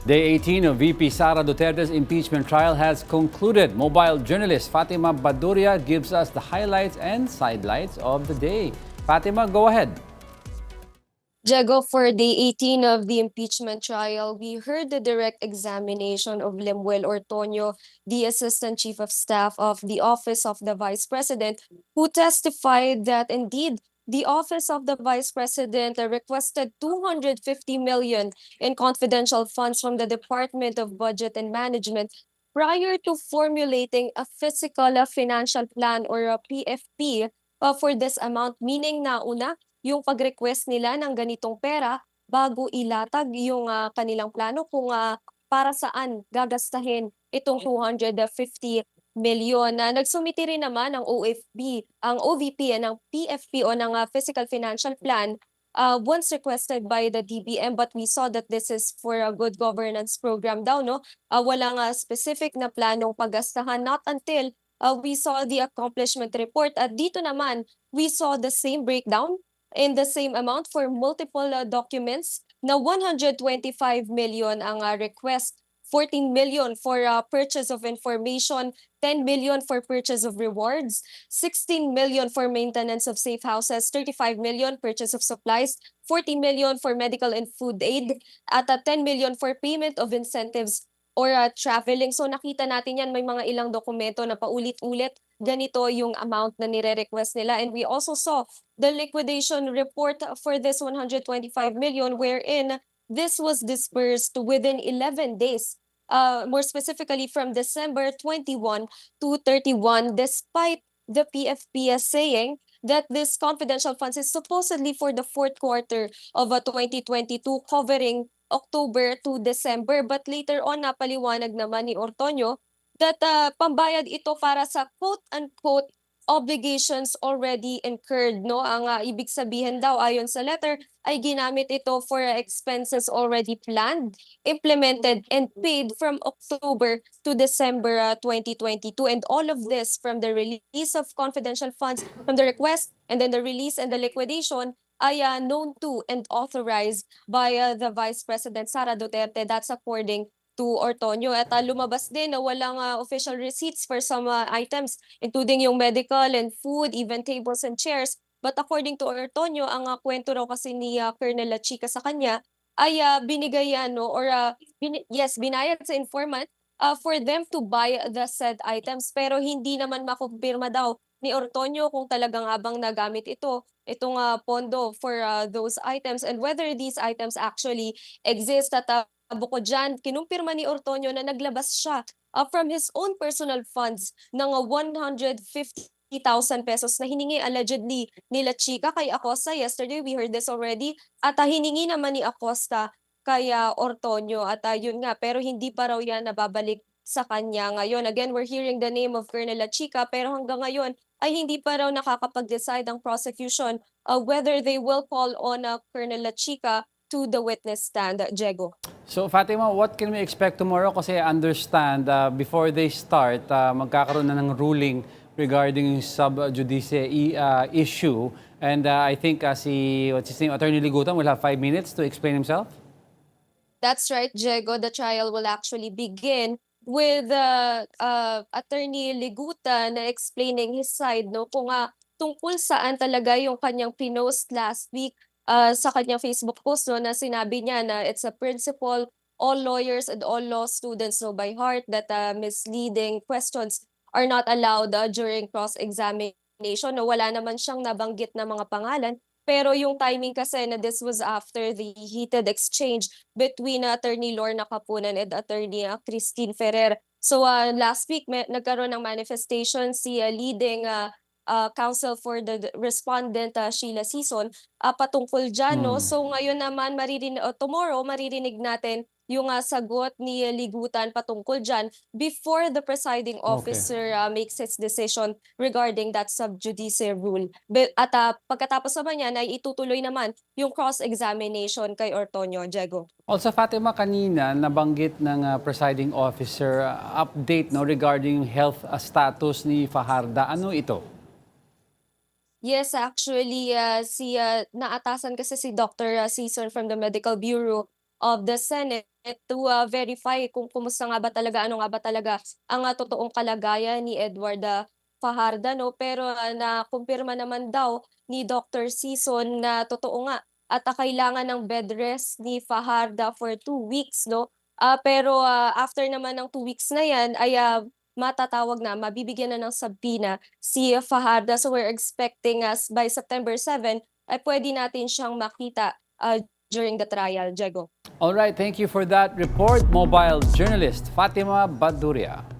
Day 18 of VP Sara Duterte's impeachment trial has concluded. Mobile journalist Fatima Baduria gives us the highlights and sidelights of the day. Fatima, go ahead. Diego, for day 18 of the impeachment trial, we heard the direct examination of Lemuel Ortoño, the Assistant Chief of Staff of the Office of the Vice President, who testified that indeed the Office of the Vice President requested 250 million in confidential funds from the Department of Budget and Management prior to formulating a physical financial plan or a PFP for this amount, meaning na una, yung pag-request nila ng ganitong pera bago ilatag yung kanilang plano kung para saan gagastahin itong 250 milyon. Nagsumiti rin naman ang OVP ng PFP o ng Physical Financial Plan once requested by the DBM, but we saw that this is for a good governance program daw, no? Walang specific na planong paggastahan, not until we saw the accomplishment report. At dito naman, we saw the same breakdown in the same amount for multiple documents na 125 million ang request, 14 million for purchase of information, 10 million for purchase of rewards, 16 million for maintenance of safe houses, 35 million purchase of supplies, 40 million for medical and food aid, at 10 million for payment of incentives or traveling. So nakita natin yan, may mga ilang dokumento na paulit-ulit ganito yung amount na nire-request nila. And we also saw the liquidation report for this 125 million wherein this was disbursed within 11 days. More specifically from December 21 to 31, despite the PFP saying that this confidential funds is supposedly for the fourth quarter of 2022, covering October to December. But later on, napaliwanag naman ni Ortoño that pambayad ito para sa quote-unquote obligations already incurred, no? Ang ibig sabihin daw ayon sa letter ay ginamit ito for expenses already planned, implemented, and paid from October to December 2022. And all of this from the release of confidential funds, from the request, and then the release and the liquidation ay known to and authorized by the Vice President Sara Duterte. That's according to Ortoño. At lumabas din na walang official receipts for some items, including yung medical and food, even tables and chairs. But according to Ortoño, ang kwento raw kasi ni Colonel La Chica sa kanya ay binigay binayad sa informant for them to buy the said items. Pero hindi naman makumpirma daw ni Ortoño kung talagang abang nagamit itong pondo for those items, and whether these items actually exist. At bukod dyan, kinumpirma ni Ortoño na naglabas siya from his own personal funds ng 150,000 pesos na hiningi allegedly ni La Chica kay Acosta. Yesterday, we heard this already. At hiningi naman ni Acosta kay Ortoño. At yun nga, pero hindi pa raw yan nababalik sa kanya ngayon. Again, we're hearing the name of Colonel La Chica, pero hanggang ngayon ay hindi pa raw nakakapag-decide ang prosecution whether they will call on Colonel La Chica to the witness stand, Diego. So Fatima, what can we expect tomorrow? Kasi I understand before they start, magkakaroon na ng ruling regarding yung sub-judice issue. And I think what's his name, Attorney Ligutan will have 5 minutes to explain himself. That's right, Diego. The trial will actually begin with Attorney Ligutan na explaining his side, no, kung tungkol saan talaga yung kanyang pinost last week sa kanyang Facebook post, no, na sinabi niya na it's a principle, all lawyers and all law students know by heart that misleading questions are not allowed during cross-examination. No, wala naman siyang nabanggit na mga pangalan, pero yung timing kasi na this was after the heated exchange between Attorney Lorna Capunan and Attorney Christine Ferrer. So last week nagkaroon ng manifestation si leading counsel for the respondent Sheila Sison patungkol dyan, no? So ngayon naman tomorrow maririnig natin yung sagot ni Ligutan patungkol dyan before the presiding officer makes its decision regarding that sub-judice rule. At pagkatapos naman yan ay itutuloy naman yung cross-examination kay Ortoño, Diego. Also, Fatima, kanina nabanggit ng presiding officer update, no, regarding health status ni Fajarda. Ano ito? Yes, actually, naatasan kasi si Dr. Sison from the Medical Bureau of the Senate to verify kung kumusta nga ba talaga, ano nga ba talaga ang totoong kalagayan ni Edward Fajardo, no? Pero nakumpirma naman daw ni Dr. Sison na totoo nga at kailangan ng bed rest ni Fajardo for 2 weeks, no? Pero after naman ng 2 weeks na yan ay matatawag na, mabibigyan na ng subpoena si Fajardo. So we're expecting by September 7 ay pwede natin siyang makita during the trial, Diego. All right, thank you for that report, mobile journalist Fatima Baduria.